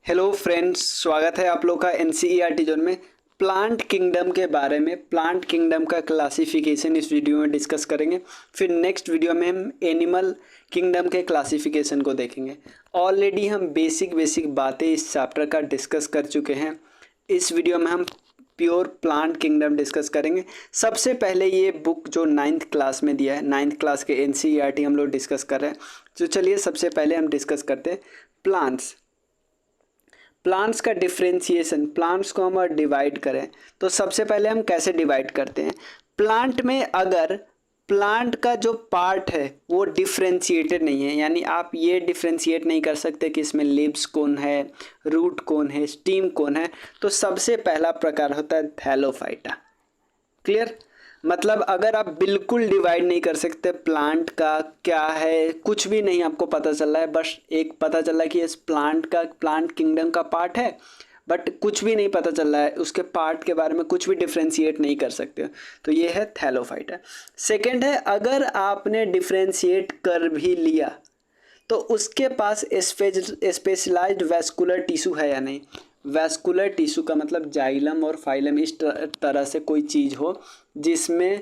Hello friends, स्वागत है आप लोग का एनसीईआरटी जोन में। प्लांट किंगडम के बारे में, प्लांट किंगडम का क्लासिफिकेशन इस वीडियो में डिस्कस करेंगे। फिर नेक्स्ट वीडियो में हम एनिमल किंगडम के क्लासिफिकेशन को देखेंगे। ऑलरेडी हम बेसिक बातें इस चैप्टर का डिस्कस कर चुके हैं। इस वीडियो में हम प्योर प्लांट किंगडम डिस्कस करेंगे। सबसे पहले ये बुक जो 9th क्लास में दिया है, 9th क्लास के एनसीईआरटी हम लोग डिस्कस कर रहे हैं। तो चलिए सबसे पहले हम डिस्कस करते हैं प्लांट्स। प्लांट्स का डिफ्रेंशिएशन, प्लांट्स को हम डिवाइड करें तो सबसे पहले हम कैसे डिवाइड करते हैं। प्लांट में अगर प्लांट का जो पार्ट है वो डिफ्रेंशिएटेड नहीं है, यानी आप ये डिफ्रेंशिएट नहीं कर सकते कि इसमें लीव्स कौन है, रूट कौन है, स्टीम कौन है, तो सबसे पहला प्रकार होता है थैलोफाइटा। क्लियर? मतलब अगर आप बिल्कुल डिवाइड नहीं कर सकते प्लांट का क्या है, कुछ भी नहीं आपको पता चल रहा है, बस एक पता चल रहा है कि इस प्लांट किंगडम का पार्ट है, बट कुछ भी नहीं पता चल रहा है, उसके पार्ट के बारे में कुछ भी डिफ्रेंशिएट नहीं कर सकते, तो ये है थैलोफाइटा। सेकेंड है, अगर आपने डिफ्रेंशिएट कर भी लिया तो उसके पास स्पेशलाइज्ड वैस्कुलर टिश्यू है या नहीं। वैस्कुलर टिश्यू का मतलब जाइलम और फाइलम, इस तरह से कोई चीज़ हो जिसमें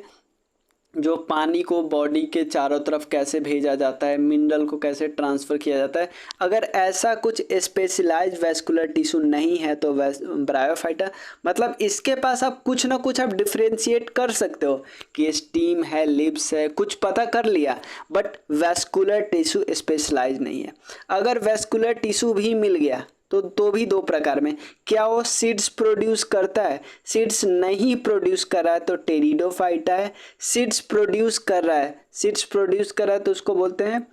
जो पानी को बॉडी के चारों तरफ कैसे भेजा जाता है, मिनरल को कैसे ट्रांसफ़र किया जाता है, अगर ऐसा कुछ स्पेशलाइज्ड वैस्कुलर टिश्यू नहीं है तो ब्रायोफाइटा। मतलब इसके पास आप कुछ ना कुछ आप डिफ्रेंशिएट कर सकते हो कि स्टीम है, लिप्स है, कुछ पता कर लिया, बट वैस्कुलर टिश्यू स्पेशलाइज नहीं है। अगर वैस्कुलर टिश्यू भी मिल गया तो भी दो प्रकार में, क्या वो सीड्स प्रोड्यूस करता है, सीड्स नहीं प्रोड्यूस कर रहा है तो टेरिडोफाइटा है, सीड्स प्रोड्यूस कर रहा है, सीड्स प्रोड्यूस कर रहा है तो उसको बोलते हैं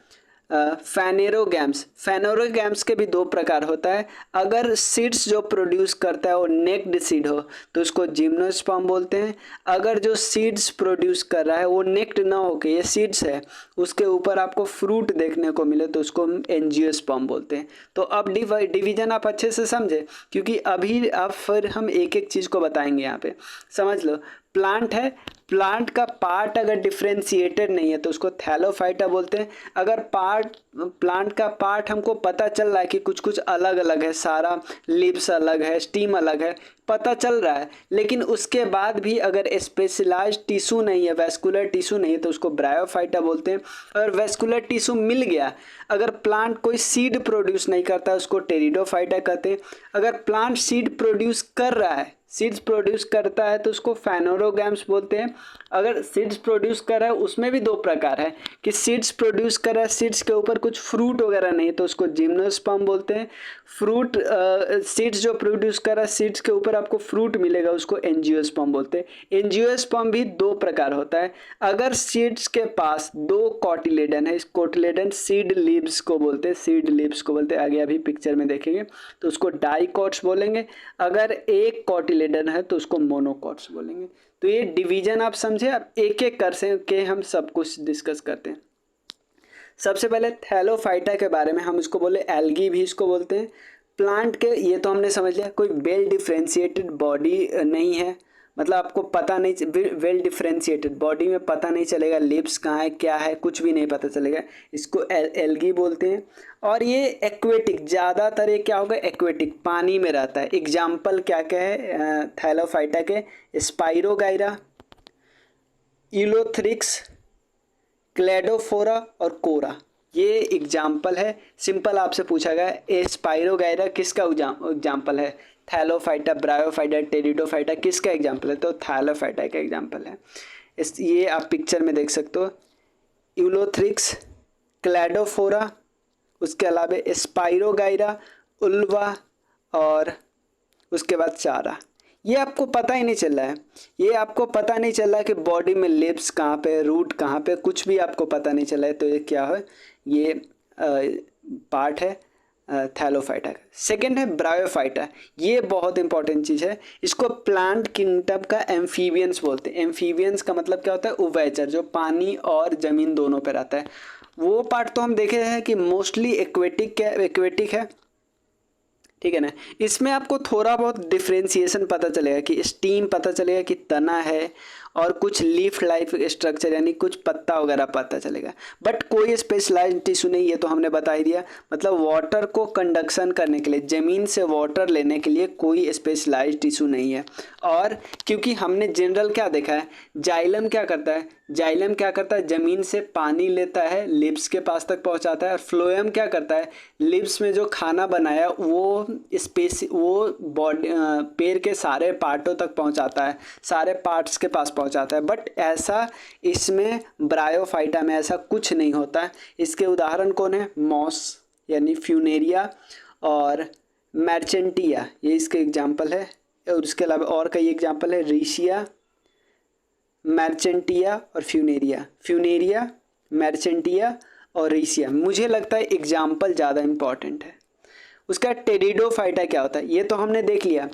फैनेरोगैम्स। फैनेरोगैम्स के भी दो प्रकार होता है। अगर सीड्स जो प्रोड्यूस करता है वो नेक्ड सीड हो तो उसको जिम्नोस्पर्म बोलते हैं। अगर जो सीड्स प्रोड्यूस कर रहा है वो नेक्ड ना हो के ये सीड्स है, उसके ऊपर आपको फ्रूट देखने को मिले तो उसको हम एंजियोस्पर्म बोलते हैं। तो अब डिवीजन आप अच्छे से समझे, क्योंकि अभी अब फिर हम एक एक चीज़ को बताएंगे। यहाँ पे समझ लो, प्लांट है, प्लांट का पार्ट अगर डिफ्रेंशिएटेड नहीं है तो उसको थैलोफाइटा बोलते हैं। अगर प्लांट का पार्ट हमको पता चल रहा है कि कुछ कुछ अलग अलग है, सारा लीव्स अलग है, स्टीम अलग है, पता चल रहा है, लेकिन उसके बाद भी अगर स्पेशलाइज्ड टिश्यू नहीं है, वैस्कुलर टिश्यू नहीं है, तो उसको ब्रायोफाइटा बोलते हैं। और वैस्कुलर टिश्यू मिल गया, अगर प्लांट कोई सीड प्रोड्यूस नहीं करता उसको टेरिडोफाइटा कहते हैं। अगर प्लांट सीड प्रोड्यूस कर रहा है, सीड्स प्रोड्यूस करता है तो उसको फैनेरोगैम्स बोलते हैं। अगर सीड्स प्रोड्यूस कर रहा है उसमें भी दो प्रकार है कि सीड्स प्रोड्यूस कर रहा है, सीड्स के ऊपर कुछ फ्रूट वगैरह नहीं तो उसको जिम्नोस्पर्म बोलते हैं। फ्रूट सीड्स जो प्रोड्यूस कर रहा है, सीड्स के ऊपर आपको फ्रूट मिलेगा, उसको एंजियोस्पर्म बोलते हैं। एंजियोस्पर्म भी दो प्रकार होता है। अगर सीड्स के पास दो कोटिलेडन है, इस कोटिलेडन सीड लीव्स को बोलते हैं, सीड लीव्स को बोलते हैं, आगे अभी पिक्चर में देखेंगे, तो उसको डाइकोट्स बोलेंगे। अगर एक कोटिलेडन है तो उसको मोनोकोट्स बोलेंगे। तो ये डिवीजन आप समझे, अब एक एक कर से के हम सब कुछ डिस्कस करते हैं। सबसे पहले थैलोफाइटा के बारे में, हम इसको बोले एल्गी भी इसको बोलते हैं। प्लांट के ये तो हमने समझ लिया, कोई वेल डिफ्रेंशिएटेड बॉडी नहीं है, मतलब आपको पता नहीं, वेल डिफ्रेंशिएटेड बॉडी में पता नहीं चलेगा लिप्स कहाँ है, क्या है, कुछ भी नहीं पता चलेगा, इसको एल्गी बोलते हैं। और ये एक्वेटिक, ज़्यादातर ये क्या होगा, एक्वेटिक, पानी में रहता है। एग्जाम्पल क्या क्या है थैलोफाइटा के, स्पाइरोगाइरा, इलोथ्रिक्स, क्लेडोफोरा और कोरा, ये एग्जाम्पल है। सिंपल आपसे पूछा गया ए स्पाइरोगाइरा किसका एग्जाम्पल है, थैलोफाइटा, ब्रायोफाइटा, टेरिडोफाइटा किसका एग्जाम्पल है, तो थैलोफाइटा का एग्जाम्पल है। ये आप पिक्चर में देख सकते हो, यूलोथ्रिक्स, क्लेडोफोरा, उसके अलावा स्पाइरोगाइरा, उल्वा और उसके बाद चारा। ये आपको पता ही नहीं चल रहा है, ये आपको पता नहीं चल रहा है कि बॉडी में लिप्स कहाँ पे, रूट कहाँ पे, कुछ भी आपको पता नहीं चला है, तो ये क्या है, ये पार्ट है थैलोफाइटा का। सेकेंड है ब्रायोफाइटा, ये बहुत इंपॉर्टेंट चीज़ है, इसको प्लांट किंगडम का एम्फीबियंस बोलते हैं। एम्फीबियंस का मतलब क्या होता है, उभयचर, जो पानी और ज़मीन दोनों पे रहता है। वो पार्ट तो हम देखे हैं कि मोस्टली एक्वेटिक है, ठीक है ना। इसमें आपको थोड़ा बहुत डिफ्रेंशिएशन पता चलेगा कि स्टीम पता चलेगा कि तना है, और कुछ लीफ लाइफ स्ट्रक्चर यानी कुछ पत्ता वगैरह पता चलेगा, बट कोई स्पेशलाइज्ड टिश्यू नहीं, ये तो हमने बता ही दिया। मतलब वाटर को कंडक्शन करने के लिए, ज़मीन से वाटर लेने के लिए कोई स्पेशलाइज्ड टिश्यू नहीं है। और क्योंकि हमने जनरल क्या देखा है, जाइलम क्या करता है, जाइलम क्या करता है, ज़मीन से पानी लेता है, लिप्स के पास तक पहुंचाता है। और फ्लोएम क्या करता है, लिप्स में जो खाना बनाया वो बॉडी पेड़ के सारे पार्टों तक पहुंचाता है, सारे पार्ट्स के पास पहुंचाता है। बट ऐसा इसमें ब्रायोफाइटा में ऐसा कुछ नहीं होता है। इसके उदाहरण कौन है, मॉस यानी फ्यूनेरिया और मैर्चेंटिया, ये इसके एग्जाम्पल है। और उसके अलावा और कई एग्जाम्पल है, रीशिया, मैर्चेंटिया और फ्यूनेरिया, फ्यूनेरिया, मैर्चेंटिया और रीशिया। मुझे लगता है एग्जाम्पल ज़्यादा इम्पॉर्टेंट है। उसका टेरिडोफाइटा क्या होता है, ये तो हमने देख लिया।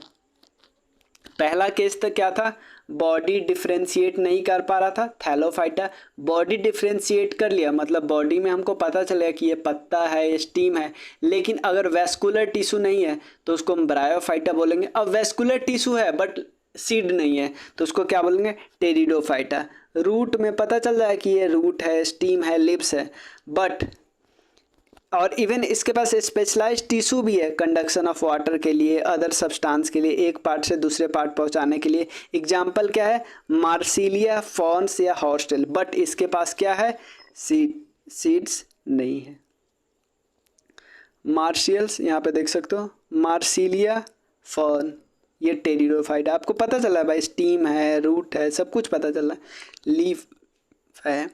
पहला केस तक क्या था, बॉडी डिफ्रेंशिएट नहीं कर पा रहा था, थैलोफाइटा। बॉडी डिफ्रेंशिएट कर लिया, मतलब बॉडी में हमको पता चलेगा कि ये पत्ता है, ये स्टीम है। लेकिन अगर वेस्कुलर टिश्यू नहीं है तो उसको हम ब्रायोफाइटा बोलेंगे। अब वेस्कुलर टिश्यू है बट सीड नहीं है तो उसको क्या बोलेंगे, टेरिडोफाइटा। रूट में पता चल रहा है कि ये रूट है, स्टीम है, लिप्स है, बट और इवन इसके पास स्पेशलाइज्ड टिश्यू भी है कंडक्शन ऑफ वाटर के लिए, अदर सब्सटेंस के लिए, एक पार्ट से दूसरे पार्ट पहुंचाने के लिए। एग्जाम्पल क्या है, मार्सिलिया, फॉन्स या हॉर्स्टेल। बट इसके पास क्या है, सीड्स नहीं है। मार्शियल्स यहाँ पे देख सकते हो, मार्सिलिया, फॉर्न, ये टेरिडोफाइटा। आपको पता चला है भाई, स्टीम है, रूट है, सब कुछ पता चल रहा है, लीफ है।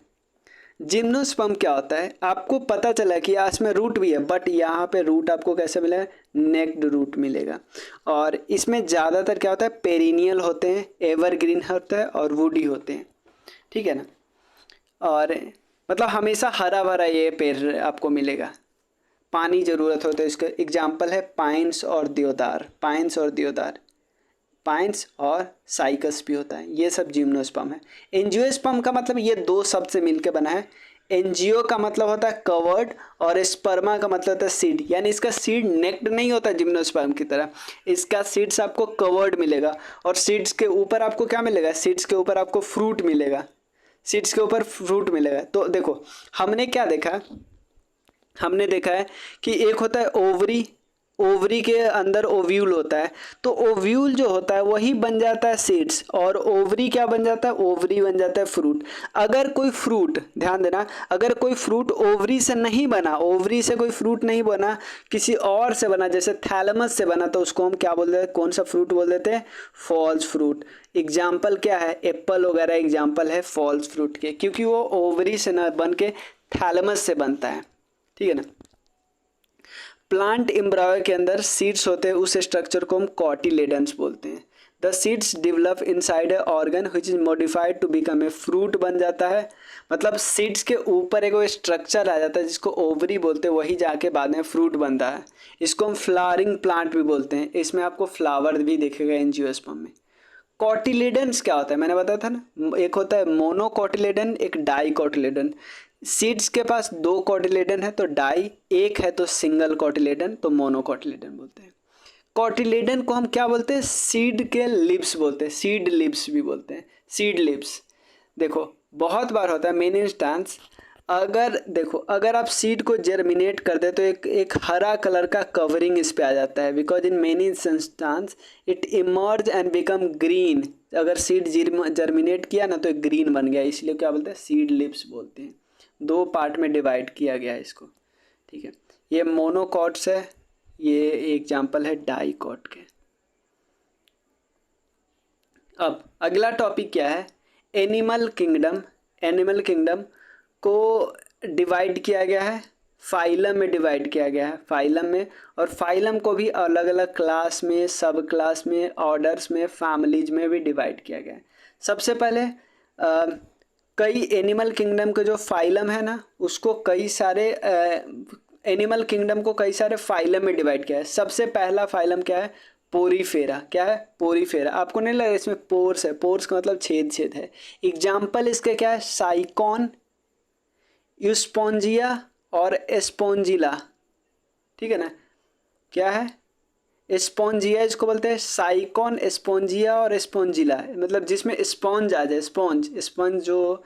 जिम्नोस्पर्म क्या होता है, आपको पता चला कि इसमें रूट भी है, बट यहाँ पे रूट आपको कैसे मिलेगा, नेक्ड रूट मिलेगा। और इसमें ज़्यादातर क्या होता है, पेरिनियल होते हैं, एवरग्रीन होता है और वुडी होते हैं, ठीक है ना। और मतलब हमेशा हरा भरा ये पेड़ आपको मिलेगा, पानी ज़रूरत होता है। इसका एग्जाम्पल है पाइन्स और देवदार, पाइन्स और देवदार, पाइन्स और साइकस भी होता है। ये सब जिम्नोस्पर्म है। एंजियोस्पर्म का मतलब ये दो शब्द से मिलकर बना है। एंजियो का मतलब होता है कवर्ड और स्पर्मा का मतलब होता है सीड, यानी इसका सीड नेक्ड नहीं होता जिम्नोस्पर्म की तरह। इसका सीड्स आपको कवर्ड मिलेगा और सीड्स के ऊपर आपको क्या मिलेगा, सीड्स के ऊपर आपको फ्रूट मिलेगा, सीड्स के ऊपर फ्रूट मिलेगा। तो देखो हमने क्या देखा, हमने देखा है कि एक होता है ओवरी, ओवरी के अंदर ओव्यूल होता है, तो ओव्यूल जो होता है वही बन जाता है सीड्स, और ओवरी क्या बन जाता है, ओवरी बन जाता है फ्रूट। अगर कोई फ्रूट, ध्यान देना, अगर कोई फ्रूट ओवरी से नहीं बना, ओवरी से कोई फ्रूट नहीं बना, किसी और से बना, जैसे थैलमस से बना, तो उसको हम क्या बोल देते हैं, कौन सा फ्रूट बोल देते हैं, फॉल्स फ्रूट। एग्जाम्पल क्या है, एप्पल वगैरह एग्जाम्पल है फॉल्स फ्रूट के, क्योंकि वो ओवरी से न बन के थैलमस से बनता है, ठीक है ना। प्लांट एम्ब्रायो के अंदर सीड्स होते हैं, उस स्ट्रक्चर को हम कॉटिलेडन्स बोलते हैं। The seeds develop inside a organ which is modified to become a fruit बन जाता है। मतलब सीड्स के ऊपर एक स्ट्रक्चर आ जाता है जिसको ओवरी बोलते हैं, वही जाके बाद में फ्रूट बनता है। इसको हम फ्लावरिंग प्लांट भी बोलते हैं। इसमें आपको फ्लावर भी दिखेगा एंजियोस्पर्म में। कॉटिलेडन्स क्या होता है, मैंने बताया था ना, एक होता है मोनोकॉटिलेडन, एक डाइकॉटिलेडन। सीड्स के पास दो कॉटिलेडन है तो डाई, एक है तो सिंगल कॉटिलेडन, तो मोनोकॉटिलेडन बोलते हैं। कॉटिलेडन को हम क्या बोलते हैं, सीड के लिप्स बोलते हैं, सीड लिप्स भी बोलते हैं, सीड लिप्स। देखो बहुत बार होता है मेन इंस्टांस, अगर देखो अगर आप सीड को जर्मिनेट कर दे तो एक हरा कलर का कवरिंग इस पे आ जाता है, because in many instance it emerge and become green. अगर सीड जर्मिनेट किया ना तो एक ग्रीन बन गया, इसलिए क्या बोलते हैं, सीड लिप्स बोलते हैं। दो पार्ट में डिवाइड किया गया है इसको, ठीक है। ये मोनोकॉट्स है, ये एग्जाम्पल है डाइकॉट के। अब अगला टॉपिक क्या है, एनिमल किंगडम। एनिमल किंगडम को डिवाइड किया गया है, फाइलम में डिवाइड किया गया है, फाइलम में। और फाइलम को भी अलग अलग क्लास में, सब क्लास में, ऑर्डर्स में, फैमिलीज में भी डिवाइड किया गया है। सबसे पहले कई एनिमल किंगडम के जो फाइलम है ना, उसको कई सारे एनिमल किंगडम को कई सारे फाइलम में डिवाइड किया है। सबसे पहला फाइलम क्या है, पोरीफेरा। क्या है, पोरीफेरा। आपको नहीं लगा इसमें पोर्स है, पोर्स का मतलब छेद छेद है। एग्जाम्पल इसके क्या है, साइकॉन, यूस्पोंजिया और एस्पोंजिला, ठीक है ना। क्या है, स्पॉन्जिया इसको बोलते हैं, साइकॉन, स्पॉन्जिया और स्पॉन्जिला, मतलब जिसमें स्पॉन्ज आ जाए, स्पॉन्ज, स्पंज जो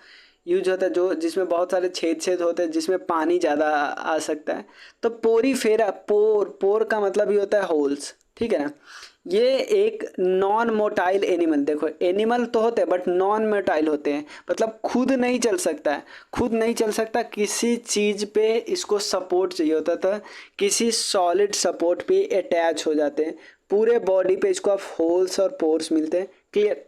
यूज होता है, जो जिसमें बहुत सारे छेद छेद होते हैं, जिसमें पानी ज़्यादा आ सकता है। तो पोरीफेरा, पोर का मतलब ही होता है होल्स, ठीक है ना। ये एक नॉन मोटाइल एनिमल, देखो एनिमल तो होते हैं बट नॉन मोटाइल होते हैं, मतलब खुद नहीं चल सकता है, खुद नहीं चल सकता, किसी चीज़ पे इसको सपोर्ट चाहिए होता था, किसी सॉलिड सपोर्ट पे अटैच हो जाते हैं, पूरे बॉडी पे इसको आप होल्स और पोर्स मिलते हैं, क्लियर।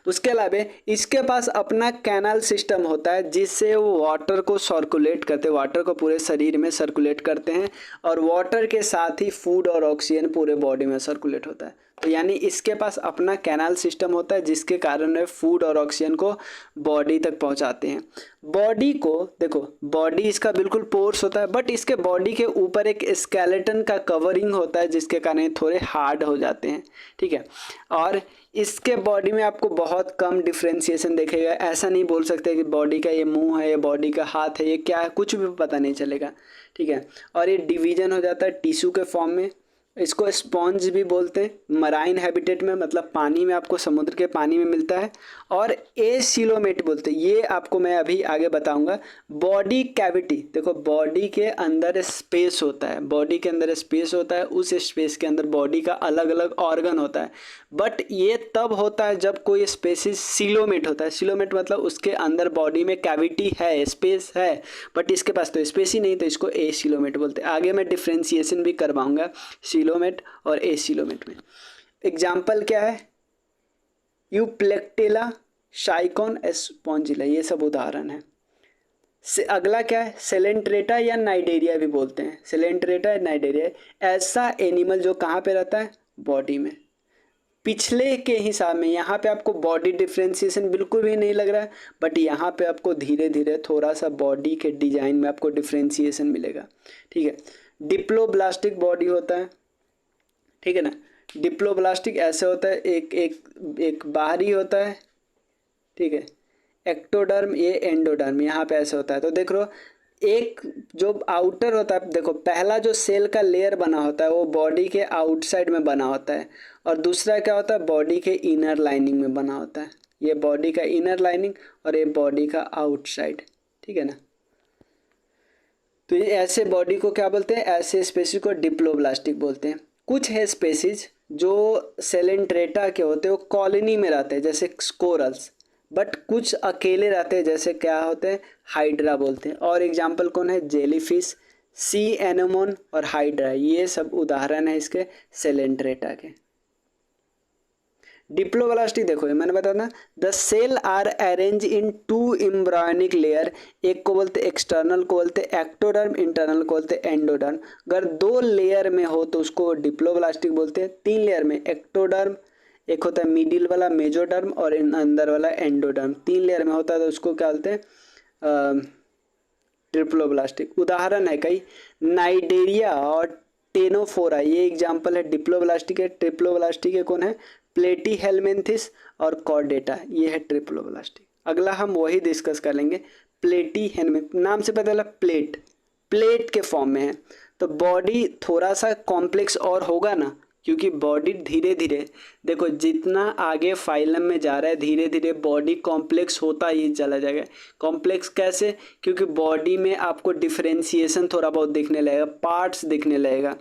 उसके अलावा इसके पास अपना कैनाल सिस्टम होता है, जिससे वो वाटर को सर्कुलेट करते हैं, वाटर को पूरे शरीर में सर्कुलेट करते हैं, और वाटर के साथ ही फूड और ऑक्सीजन पूरे बॉडी में सर्कुलेट होता है। तो यानी इसके पास अपना कैनाल सिस्टम होता है, जिसके कारण वे फूड और ऑक्सीजन को बॉडी तक पहुंचाते हैं। बॉडी को देखो, बॉडी इसका बिल्कुल पोर्स होता है, बट इसके बॉडी के ऊपर एक स्केलेटन का कवरिंग होता है, जिसके कारण थोड़े हार्ड हो जाते हैं, ठीक है। और इसके बॉडी में आपको बहुत कम डिफ्रेंशिएशन देखेगा, ऐसा नहीं बोल सकते कि बॉडी का ये मुंह है, ये बॉडी का हाथ है, ये क्या है, कुछ भी पता नहीं चलेगा, ठीक है। और ये डिवीजन हो जाता है टिश्यू के फॉर्म में। इसको स्पॉन्ज भी बोलते हैं, मराइन हैबिटेट में, मतलब पानी में, आपको समुद्र के पानी में मिलता है। और एसिलोमेट बोलते हैं, ये आपको मैं अभी आगे बताऊंगा। बॉडी कैविटी, देखो बॉडी के अंदर स्पेस होता है, बॉडी के अंदर स्पेस होता है, उस स्पेस के अंदर बॉडी का अलग अलग ऑर्गन होता है, बट ये तब होता है जब कोई स्पेसिस सिलोमेट होता है। सिलोमेट मतलब उसके अंदर बॉडी में कैविटी है, स्पेस है, बट इसके पास तो स्पेस ही नहीं, तो इसको एसिलोमेट बोलते हैं। आगे मैं डिफ्रेंशिएशन भी करवाऊंगा सिलोमेट और एसिलोमेट में। एग्जाम्पल क्या है, यूप्लेक्टेला, शाइकॉन, स्पॉन्जिला, ये सब उदाहरण है। अगला क्या है, सेलेंट्रेटा या नाइडेरिया भी बोलते हैं, सेलेंट्रेटा या नाइडेरिया, ऐसा एनिमल जो कहाँ पे रहता है, बॉडी में। पिछले के हिसाब में यहाँ पे आपको बॉडी डिफ्रेंशिएशन बिल्कुल भी नहीं लग रहा है, बट यहाँ पे आपको धीरे धीरे थोड़ा सा बॉडी के डिजाइन में आपको डिफ्रेंशिएशन मिलेगा, ठीक है। डिप्लोब्लास्टिक बॉडी होता है, ठीक है ना। डिप्लोब्लास्टिक ऐसे होता है, एक बाहरी होता है, ठीक है, एक्टोडर्म, ये एंडोडर्म, यहाँ पे ऐसे होता है। तो देख लो, एक जो आउटर होता है, देखो पहला जो सेल का लेयर बना होता है वो बॉडी के आउटसाइड में बना होता है, और दूसरा क्या होता है, बॉडी के इनर लाइनिंग में बना होता है। ये बॉडी का इनर लाइनिंग और ये बॉडी का आउटसाइड, ठीक है ना। तो ये ऐसे बॉडी को क्या बोलते हैं, ऐसे स्पेसिस को डिप्लोब्लास्टिक बोलते हैं। कुछ है स्पेसिस जो सेलेंट्रेटा के होते हैं, वो कॉलोनी में रहते हैं, जैसे स्कोरल्स, बट कुछ अकेले रहते हैं, जैसे क्या होते हैं, हाइड्रा बोलते हैं। और एग्जाम्पल कौन है, जेलीफिश, सी एनेमोन और हाइड्रा, ये सब उदाहरण है इसके सेलेंट्रेटा के। डिप्लोब्लास्टिक देखो, मैंने बताया ना, the cell are arrange in two embryonic layer, एक को बोलते एक्सटर्नल को बोलते एक्टोडर्म, इंटरनल को बोलते एंडोडर्म। अगर 2 लेयर में हो तो उसको डिप्लोब्लास्टिक बोलते हैं, 3 लेयर में एक्टोडर्म, एक होता है मिडिल वाला मेजोडर्म, और अंदर वाला एंडोडर्म, 3 लेयर में होता है तो उसको क्या बोलते हैं, डिप्लोब्लास्टिक। उदाहरण है कई, नाइडेरिया और टेनोफोरा, ये एग्जाम्पल है डिप्लोब्लास्टिक है। ट्रिप्लोब्लास्टिक है कौन है, प्लेटीहेलमिन्थिस और कॉर्डेटा, ये है ट्रिप्लोब्लास्टिक। अगला हम वही डिस्कस कर लेंगे, प्लेटीहेलमिन्थिस, नाम से पता चला प्लेट, प्लेट के फॉर्म में है। तो बॉडी थोड़ा सा कॉम्प्लेक्स और होगा ना, क्योंकि बॉडी धीरे धीरे, देखो जितना आगे फाइलम में जा रहा है धीरे धीरे बॉडी कॉम्प्लेक्स होता ही चला जाएगा। कॉम्प्लेक्स कैसे, क्योंकि बॉडी में आपको डिफ्रेंशिएशन थोड़ा बहुत दिखने लगेगा, पार्ट्स दिखने लगेगा,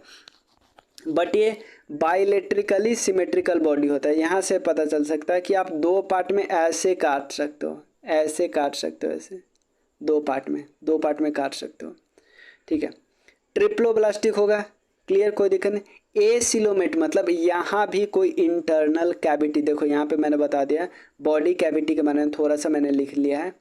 बट ये बाइलेट्रिकली सिमेट्रिकल बॉडी होता है। यहाँ से पता चल सकता है कि आप 2 पार्ट में ऐसे काट सकते हो, ऐसे काट सकते हो, ऐसे 2 पार्ट में काट सकते हो, ठीक है। ट्रिप्लोब्लास्टिक होगा, क्लियर, कोई दिक्कत नहीं। एसिलोमेट मतलब यहाँ भी कोई इंटरनल कैविटी, देखो यहाँ पे मैंने बता दिया, बॉडी कैविटी के बारे में थोड़ा सा मैंने लिख लिया है।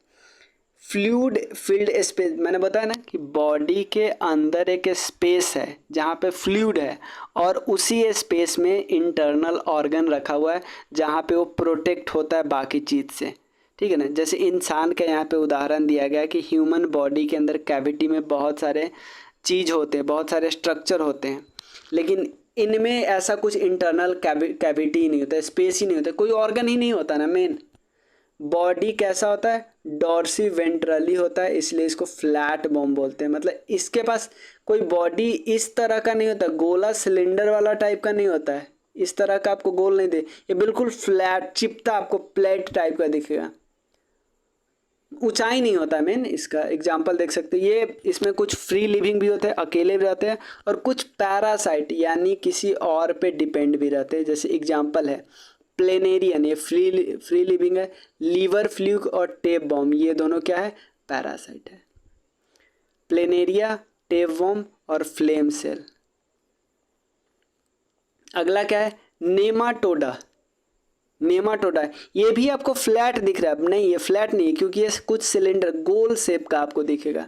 फ्लूइड फील्ड स्पेस, मैंने बताया ना कि बॉडी के अंदर एक स्पेस है जहाँ पे फ्लूइड है, और उसी स्पेस में इंटरनल ऑर्गन रखा हुआ है जहाँ पे वो प्रोटेक्ट होता है बाकी चीज़ से, ठीक है ना। जैसे इंसान का यहाँ पे उदाहरण दिया गया कि ह्यूमन बॉडी के अंदर कैविटी में बहुत सारे चीज़ होते हैं, बहुत सारे स्ट्रक्चर होते हैं, लेकिन इनमें ऐसा कुछ इंटरनल कैविटी ही नहीं होता, स्पेस ही नहीं होता, कोई ऑर्गन ही नहीं होता ना। मेन बॉडी कैसा होता है, डॉर्सी वेंट्रली होता है, इसलिए इसको फ्लैट बॉम्ब बोलते हैं। मतलब इसके पास कोई बॉडी इस तरह का नहीं होता, गोला सिलेंडर वाला टाइप का नहीं होता है, इस तरह का आपको गोल नहीं दे, ये बिल्कुल फ्लैट चिपटा आपको प्लेट टाइप का दिखेगा, ऊंचाई नहीं होता है। मेन इसका एग्जांपल देख सकते हैं, ये इसमें कुछ फ्री लिविंग भी होते हैं, अकेले भी रहते हैं, और कुछ पैरासाइट यानी किसी और पे डिपेंड भी रहते हैं। जैसे एग्जांपल है प्लेनेरियन, ये फ्री लिविंग है। लीवर फ्लूक और टेप बॉम्ब, ये दोनों क्या है, पैरासाइट है। प्लेनेरिया, टेप बॉम्ब और फ्लेम सेल। अगला क्या है, नेमाटोडा। नेमाटोडा है, ये भी आपको फ्लैट दिख रहा है, नहीं ये फ्लैट नहीं है क्योंकि ये कुछ सिलेंडर गोल शेप का आपको दिखेगा।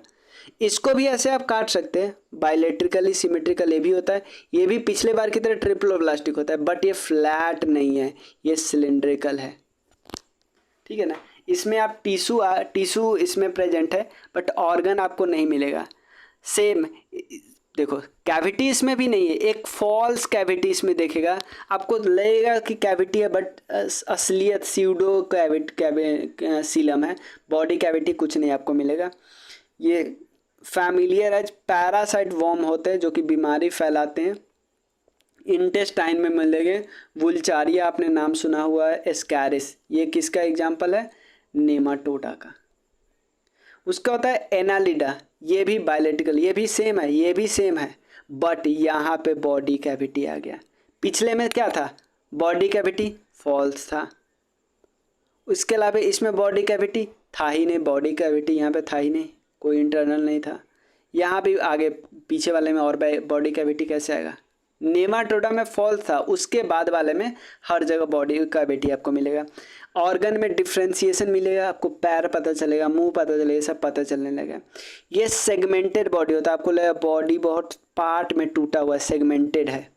इसको भी ऐसे आप काट सकते हैं, बायलेट्रिकली सिमेट्रिकल ये भी होता है, ये भी पिछले बार की तरह ट्रिप्लोब्लास्टिक होता है, बट ये फ्लैट नहीं है, ये सिलेंड्रिकल है। ठीक है ना, इसमें आप टिश्यू इसमें प्रेजेंट है, बट ऑर्गन आपको नहीं मिलेगा। सेम देखो, कैविटी इसमें भी नहीं है, एक फॉल्स कैविटी इसमें देखेगा, आपको लगेगा कि कैविटी है, बट असलियत सीडो सीलम है, बॉडी कैविटी कुछ नहीं आपको मिलेगा। ये फैमिलियर एज पैरासाइट वर्म होते हैं जो कि बीमारी फैलाते हैं। इंटेस्टाइन में मिलेंगे वुलचारिया, आपने नाम सुना हुआ है, एस्कैरिस, ये किसका एग्जाम्पल है, नेमाटोडा का। उसका होता है एनालिडा, ये भी बायोलॉजिकल, ये भी सेम है, ये भी सेम है, बट यहाँ पे बॉडी कैविटी आ गया। पिछले में क्या था, बॉडी कैविटी फॉल्स था। उसके अलावा इसमें बॉडी कैविटी था ही नहीं, बॉडी कैविटी यहाँ पे था ही नहीं, कोई इंटरनल नहीं था। यहाँ भी आगे पीछे वाले में और बॉडी कैविटी कैसे आएगा, नेमाटोडा में फॉल्स था, उसके बाद वाले में हर जगह बॉडी कैविटी आपको मिलेगा। ऑर्गन में डिफ्रेंसिएशन मिलेगा, आपको पैर पता चलेगा, मुंह पता चलेगा, सब पता चलने लगा। ये सेगमेंटेड बॉडी होता है, आपको लगेगा बॉडी बहुत पार्ट में टूटा हुआ है, सेगमेंटेड है,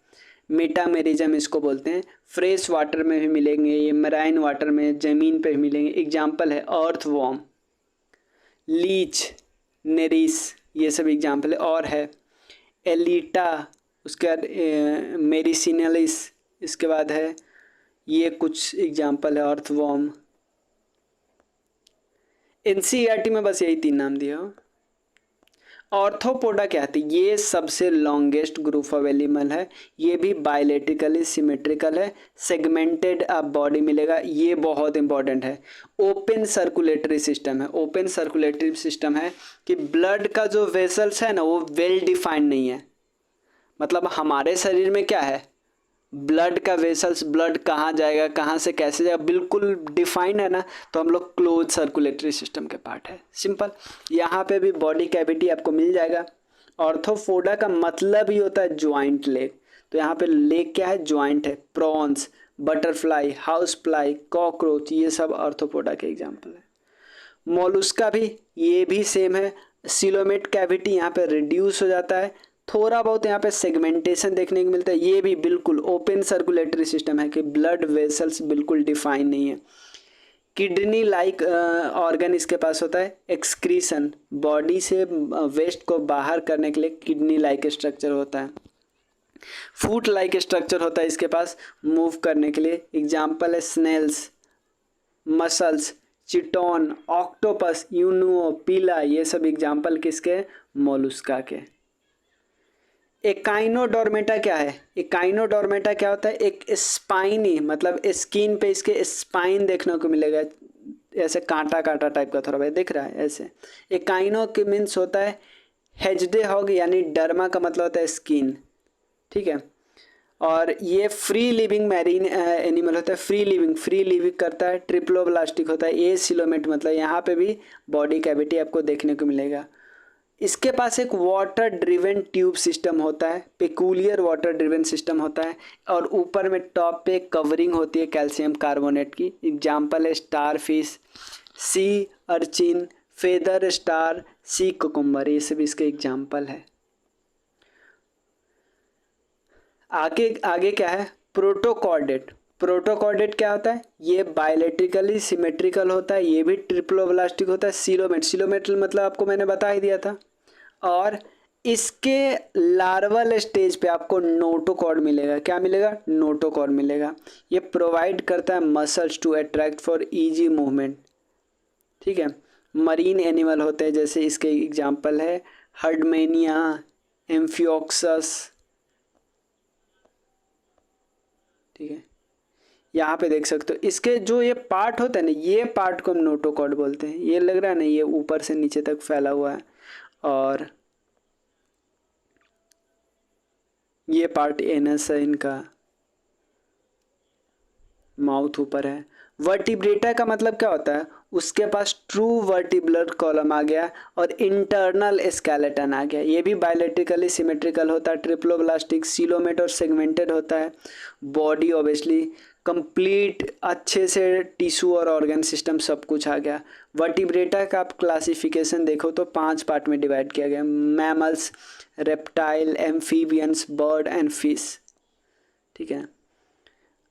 मेटामेरिज्म इसको बोलते हैं। फ्रेश वाटर में भी मिलेंगे, ये मराइन वाटर में, ज़मीन पे भी मिलेंगे। एग्जाम्पल है अर्थवॉर्म, लीच, नेरिस, ये सब एग्जाम्पल है। और है एलिटा, उसके बाद मेडिसिनलिस, इसके बाद है ये कुछ एग्जाम्पल है अर्थवॉर्म। एनसीईआरटी में बस यही 3 नाम दिया हो। ऑर्थोपोडा क्या है, ये सबसे लॉन्गेस्ट ग्रुप ऑफ एनिमल है, ये भी बायलेट्रिकली सिमेट्रिकल है, सेगमेंटेड आप बॉडी मिलेगा, ये बहुत इंपॉर्टेंट है। ओपन सर्कुलेटरी सिस्टम है, ओपन सर्कुलेटरी सिस्टम है कि ब्लड का जो वेसल्स है ना वो वेल डिफाइंड नहीं है। मतलब हमारे शरीर में क्या है, ब्लड का वेसल्स, ब्लड कहाँ जाएगा, कहाँ से कैसे जाएगा, बिल्कुल डिफाइंड है ना, तो हम लोग क्लोज सर्कुलेटरी सिस्टम के पार्ट है, सिंपल। यहाँ पे भी बॉडी कैविटी आपको मिल जाएगा। ऑर्थोपोडा का मतलब ही होता है ज्वाइंट लेग, तो यहाँ पे लेग क्या है, ज्वाइंट है। Prawns, butterfly, house fly, cockroach, ये सब ऑर्थोपोडा के एग्जाम्पल है। मोलुस्का भी, ये भी सेम है, सिलोमेट कैविटी यहाँ पे रिड्यूस हो जाता है, थोड़ा बहुत यहाँ पे सेगमेंटेशन देखने को मिलता है। ये भी बिल्कुल ओपन सर्कुलेटरी सिस्टम है कि ब्लड वेसल्स बिल्कुल डिफाइन नहीं है। किडनी लाइक ऑर्गन इसके पास होता है। एक्सक्रीशन, बॉडी से वेस्ट को बाहर करने के लिए किडनी लाइक स्ट्रक्चर होता है। फुट लाइक स्ट्रक्चर होता है इसके पास मूव करने के लिए। एग्जाम्पल है स्नेल्स, मसल्स, चिटोन, ऑक्टोपस, यूनुओ, पीला, ये सब एग्जाम्पल किसके, मोलुस्का के। एकाइनोडोर्मेटा क्या है, एकाइनोडोर्मेटा क्या होता है, एक स्पाइनी, मतलब स्किन पे इसके स्पाइन देखने को मिलेगा, ऐसे कांटा कांटा टाइप का, थोड़ा भाई दिख रहा है ऐसे। एकाइनो के मीन्स होता है हेजडेहॉग, यानी डर्मा का मतलब होता है स्किन, ठीक है। और ये फ्री लिविंग मैरीन एनिमल होता है, फ्री लिविंग करता है, ट्रिप्लोब्लास्टिक होता है। ए सिलोमेट, मतलब यहाँ पे भी बॉडी कैविटी आपको देखने को मिलेगा। इसके पास एक वाटर ड्रिवन ट्यूब सिस्टम होता है, पेकुलियर वाटर ड्रिवन सिस्टम होता है, और ऊपर में टॉप पे कवरिंग होती है कैल्शियम कार्बोनेट की। एग्जाम्पल है star fish, sea urchin, feather star, sea cucumber, ये सब इसके एग्जाम्पल है। आगे क्या है, प्रोटोकॉर्डेट। प्रोटोकॉर्डेट क्या होता है, ये बायोलेट्रिकली सिमेट्रिकल होता है, ये भी ट्रिप्लोब्लास्टिक होता है। सिलोमेट मतलब आपको मैंने बता ही दिया था। और इसके लार्वल स्टेज पे आपको नोटोकॉर्ड मिलेगा। क्या मिलेगा, नोटोकॉर्ड मिलेगा। ये प्रोवाइड करता है muscles to attract for easy movement, ठीक है। मरीन एनिमल होते हैं, जैसे इसके एग्जांपल है हर्डमेनिया, एम्फियोक्सस। ठीक है, यहाँ पे देख सकते हो इसके जो ये पार्ट होता है ना, ये पार्ट को हम नोटोकॉर्ड बोलते हैं। ये लग रहा है ना, ये ऊपर से नीचे तक फैला हुआ है, और ये पार्ट एनस है, इनका माउथ ऊपर है। वर्टिब्रेटा का मतलब क्या होता है, उसके पास ट्रू वर्टिब्रल कॉलम आ गया और इंटरनल स्केलेटन आ गया। ये भी बायोलेट्रिकली सिमेट्रिकल होता है, ट्रिप्लोब्लास्टिक, सीलोमेट और सेगमेंटेड होता है। बॉडी ऑब्वियसली कंप्लीट अच्छे से टिश्यू और ऑर्गन सिस्टम सब कुछ आ गया। वर्टिब्रेटा का आप क्लासिफिकेशन देखो तो 5 पार्ट में डिवाइड किया गया, mammals, reptile, amphibians, bird and fish. ठीक है,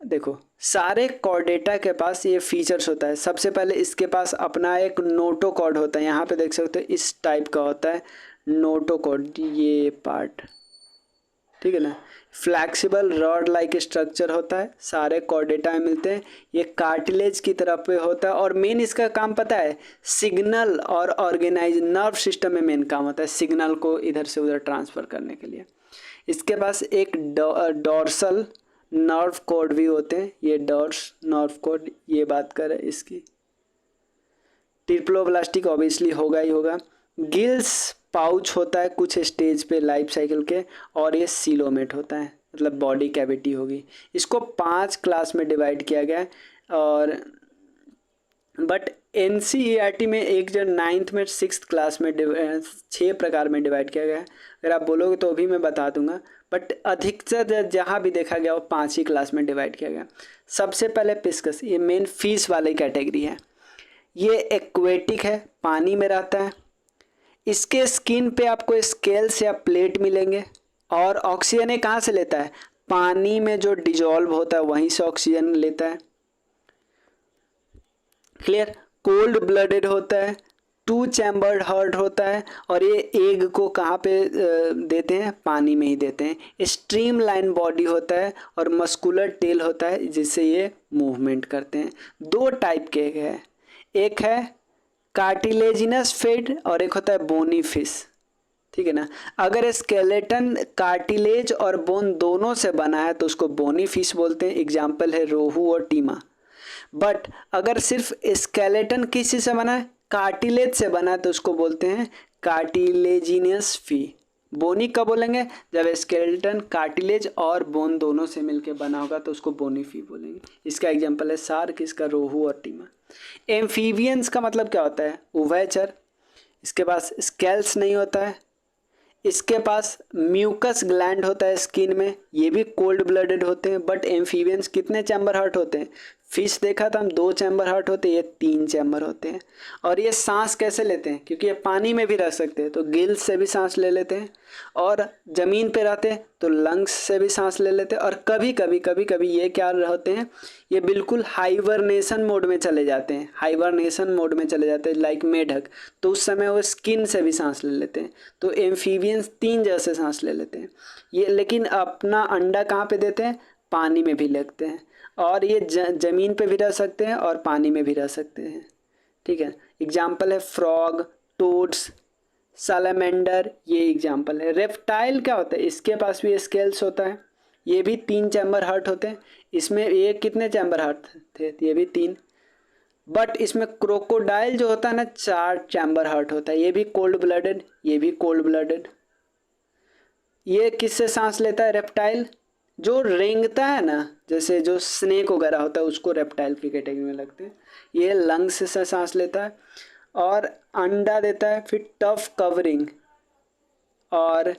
देखो सारे कॉर्डेटा के पास ये फीचर्स होता है। सबसे पहले इसके पास अपना एक नोटोकॉर्ड होता है, यहाँ पे देख सकते हो इस टाइप का होता है नोटोकॉर्ड, ये पार्ट। ठीक है ना, फ्लैक्सिबल रॉड लाइक स्ट्रक्चर होता है, सारे कॉर्डेटा में मिलते हैं। ये कार्टिलेज की तरफ पे होता है, और मेन इसका काम पता है, सिग्नल और ऑर्गेनाइज नर्व सिस्टम में मेन काम होता है, सिग्नल को इधर से उधर ट्रांसफ़र करने के लिए। इसके पास एक डॉर्सल नर्व कोड भी होते हैं, ये डॉर्स नर्व कोड, ये बात करें इसकी। ट्रिप्लोब्लास्टिक ऑब्वियसली होगा ही होगा। गिल्स पाउच होता है कुछ स्टेज पे लाइफ साइकिल के, और ये सीलोमेट होता है, मतलब बॉडी कैविटी होगी। इसको 5 क्लास में डिवाइड किया गया है, और बट NCERT में एक जो 9th में 6th क्लास में 6 प्रकार में डिवाइड किया गया है। अगर आप बोलोगे तो भी मैं बता दूंगा, बट अधिकतर जहाँ भी देखा गया वो 5 ही क्लास में डिवाइड किया गया। सबसे पहले पिस्कस, ये मेन फिश वाली कैटेगरी है। ये एक्वेटिक है, पानी में रहता है। इसके स्किन पे आपको स्केल्स या प्लेट मिलेंगे, और ऑक्सीजन ये कहाँ से लेता है, पानी में जो डिजॉल्व होता है वहीं से ऑक्सीजन लेता है। क्लियर, कोल्ड ब्लडेड होता है, 2 चैम्बर्ड हार्ट होता है, और ये एग को कहाँ पे देते हैं, पानी में ही देते हैं। स्ट्रीम लाइन बॉडी होता है, और मस्कुलर टेल होता है जिससे ये मूवमेंट करते हैं। 2 टाइप के हैं, एक है कार्टिलेजिनस फिश और एक होता है बोनी फिश। ठीक है ना, अगर स्केलेटन कार्टिलेज और बोन दोनों से बना है तो उसको बोनी फिश बोलते हैं, एग्जाम्पल है रोहू और टीमा। बट अगर सिर्फ स्केलेटन किसी से बना है, कार्टिलेज से बना है, तो उसको बोलते हैं कार्टिलेजिनियस फी। बोनी कब बोलेंगे, जब स्केलेटन कार्टिलेज और बोन दोनों से मिलकर बना होगा तो उसको बोनी फी बोलेंगे। इसका एग्जांपल है शार्क, इसका रोहू और टीमा। एम्फीबियंस का मतलब क्या होता है, उभयचर। इसके पास स्केल्स नहीं होता है, इसके पास म्यूकस ग्लैंड होता है स्किन में, ये भी कोल्ड ब्लडेड होते हैं। बट एम्फीबियंस कितने चैम्बर हार्ट होते हैं, फिश देखा था हम 2 चैम्बर हार्ट होते हैं, ये 3 चैम्बर होते हैं। और ये सांस कैसे लेते हैं, क्योंकि ये पानी में भी रह सकते हैं तो गिल्स से भी सांस ले लेते हैं, और ज़मीन पे रहते हैं तो लंग्स से भी सांस ले लेते हैं। और कभी कभी ये क्या होते हैं, ये बिल्कुल हाइबरनेशन मोड में चले जाते हैं, हाइबरनेशन मोड में चले जाते हैं लाइक मेढक, तो उस समय वो स्किन से भी सांस ले लेते हैं। तो एम्फीबियंस 3 जगह से सांस ले लेते हैं ये, लेकिन अपना अंडा कहाँ पे देते हैं, पानी में भी लगते हैं, और ये ज़मीन पे भी रह सकते हैं और पानी में भी रह सकते हैं। ठीक है, एग्जाम्पल है फ्रॉग, टोड्स, सैलमेंडर, ये एग्जाम्पल है। रेप्टाइल क्या होता है, इसके पास भी स्केल्स होता है, ये भी 3 चैम्बर हार्ट होते हैं। इसमें ये कितने चैम्बर हार्ट थे, ये भी 3। बट इसमें क्रोकोडाइल जो होता है ना, 4 चैम्बर हार्ट होता है, ये भी कोल्ड ब्लडेड, ये भी कोल्ड ब्लडेड। ये किससे सांस लेता है, रेप्टाइल, जो रेंगता है ना, जैसे जो स्नेक वगैरह होता है उसको रेप्टाइल की कैटेगरी में लगते हैं। ये लंग्स से सांस लेता है और अंडा देता है, फिर टफ कवरिंग, और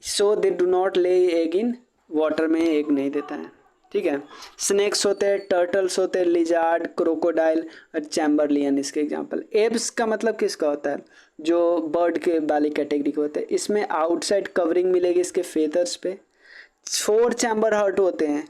so they do not lay egg in water में एग नहीं देता है। ठीक है, स्नेक्स होते हैं, टर्टल्स होते हैं, लिजार्ड, क्रोकोडाइल और चैम्बरलियन इसके एग्जांपल। एब्स का मतलब किसका होता है, जो बर्ड के वाली कैटेगरी के होते हैं। इसमें आउटसाइड कवरिंग मिलेगी इसके फेदर्स पे। 4 चैम्बर हार्ट होते हैं।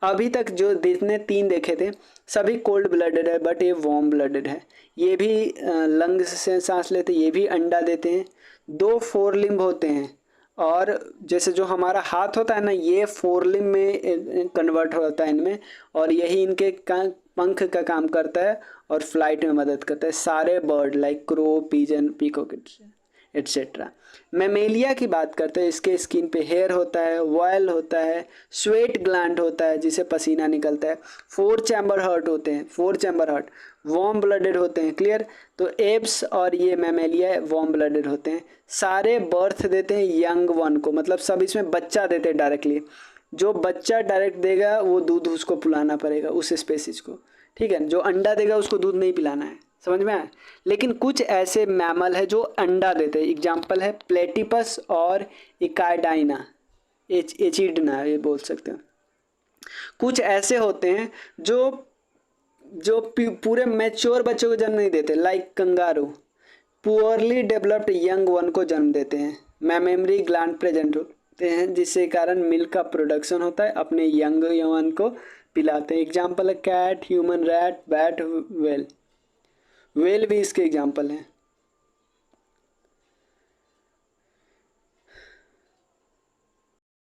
अभी तक जो जितने 3 देखे थे सभी कोल्ड ब्लडेड है, बट ये वार्म ब्लडेड है। ये भी लंग्स से सांस लेते हैं, ये भी अंडा देते हैं। 2 फोर लिम्ब होते हैं, और जैसे जो हमारा हाथ होता है ना, ये फोर लिम्ब में कन्वर्ट होता है इनमें, और यही इनके पंख का काम करता है और फ्लाइट में मदद करता है। सारे bird like crow, pigeon, peacock etcetera. Mammalia की बात करते हैं, इसके स्किन पे हेयर होता है, वॉयल होता है, स्वेट ग्लैंड होता है जिसे पसीना निकलता है, 4 चैम्बर हार्ट होते हैं, 4 चैम्बर हार्ट, वार्म ब्लडेड होते हैं। क्लियर? तो एप्स और ये मैमेलिया वार्म ब्लडेड होते हैं। सारे बर्थ देते हैं यंग वन को, मतलब सब इसमें बच्चा देते हैं डायरेक्टली। जो बच्चा डायरेक्ट देगा वो दूध उसको पिलाना पड़ेगा उस स्पेसीज को, ठीक है। जो अंडा देगा उसको दूध नहीं पिलाना है, समझ में आया। लेकिन कुछ ऐसे मैमल है जो अंडा देते हैं, एग्जाम्पल है प्लेटिपस और इकाइडाइना, एचिडना ये बोल सकते हैं। कुछ ऐसे होते हैं जो जो पूरे मैच्योर बच्चों को जन्म नहीं देते, like kangaroo poorly developed young one को जन्म देते हैं। मैमेमरी ग्लैंड प्रेजेंट होते हैं जिसके कारण मिल्क का प्रोडक्शन होता है, अपने यंग वन को पिलाते हैं। एग्जाम्पल है cat, human, rat, bat, whale. Whale भी इसके एग्जाम्पल हैं।